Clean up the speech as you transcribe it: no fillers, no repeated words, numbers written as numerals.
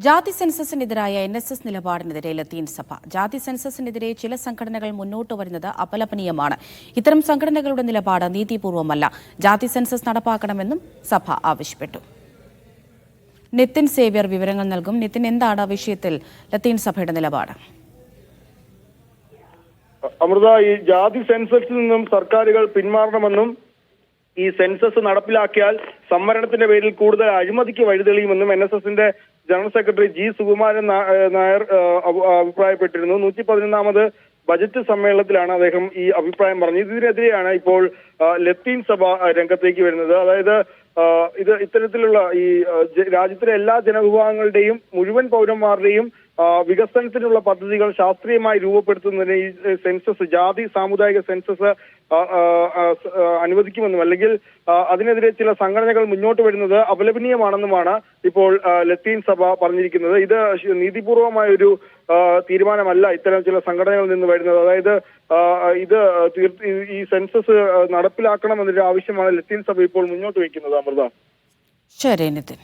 ജാതി സെൻസസിനെതിരായ NSS നിലപാടിനെതിരെ ലത്തീൻ സഭ. ജാതി സെൻസസിനെതിരെ ചില സംഘടനകൾ മുന്നോട്ട് വരുന്നത് അപലപനീയമാണ്. ഇത്തരം സംഘടനകളുടെ നിലപാട് നീതിപൂർവമല്ല. ജാതി സെൻസസ് നടപ്പാക്കണമെന്നും സഭ ആവശ്യപ്പെട്ടു. നിതിൻ സേവ്യർ വിവരങ്ങൾ നൽകും. നിതിൻ, എന്താണ് വിഷയത്തിൽ ലത്തീൻ സഭയുടെ നിലപാട്? അമൃത, ഈ ജാതി സെൻസസിൽ നിന്നും സർക്കാരുകൾ പിന്മാറണമെന്നും ഈ സെൻസസ് നടപ്പിലാക്കിയാൽ സംവരണത്തിന്റെ പേരിൽ കൂടുതൽ അഴിമതിക്ക് വഴിതെളിയുമെന്നും NSSന്റെ general secretary G. Sukumaran Nair അഭിപ്രായപ്പെട്ടിരുന്നു. 111ാമത് ബജറ്റ് സമ്മേളനത്തിലാണ് അദ്ദേഹം ഈ അഭിപ്രായം പറഞ്ഞത്. ഇതിനെതിരെയാണ് ഇപ്പോൾ ലത്തീൻ സഭ രംഗത്തേക്ക് വരുന്നത്. അതായത് ഇത്തരത്തിലുള്ള ഈ രാജ്യത്തിലെ എല്ലാ ജനവിഭാഗങ്ങളുടെയും മുഴുവൻ പൗരന്മാരുടെയും വികസനത്തിനുള്ള പദ്ധതികൾ ശാസ്ത്രീയമായി രൂപപ്പെടുത്തുന്നതിന് ഈ സെൻസസ്, ജാതി സാമുദായിക സെൻസസ് അനുവദിക്കുമെന്നും അല്ലെങ്കിൽ അതിനെതിരെ ചില സംഘടനകൾ മുന്നോട്ട് വരുന്നത് അപലപനീയമാണെന്നുമാണ് ഇപ്പോൾ ലത്തീൻ സഭ പറഞ്ഞിരിക്കുന്നത്. ഇത് നീതിപൂർവമായ ഒരു തീരുമാനമല്ല ഇത്തരം ചില സംഘടനകളിൽ നിന്ന് വരുന്നത്. അതായത് ഈ സെൻസസ് നടപ്പിലാക്കണമെന്നൊരു ആവശ്യമാണ് ലത്തീൻ സഭ ഇപ്പോൾ മുന്നോട്ട് വയ്ക്കുന്നത്. അമൃത. ശരി നിതിൻ.